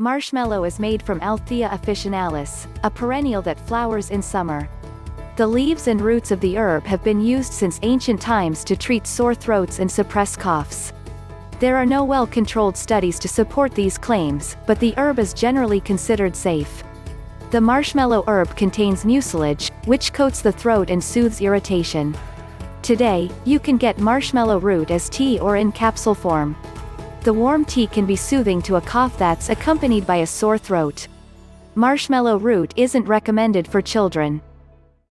Marshmallow is made from Althea officinalis, a perennial that flowers in summer. The leaves and roots of the herb have been used since ancient times to treat sore throats and suppress coughs. There are no well-controlled studies to support these claims, but the herb is generally considered safe. The marshmallow herb contains mucilage, which coats the throat and soothes irritation. Today, you can get marshmallow root as tea or in capsule form. The warm tea can be soothing to a cough that's accompanied by a sore throat. Marshmallow root isn't recommended for children.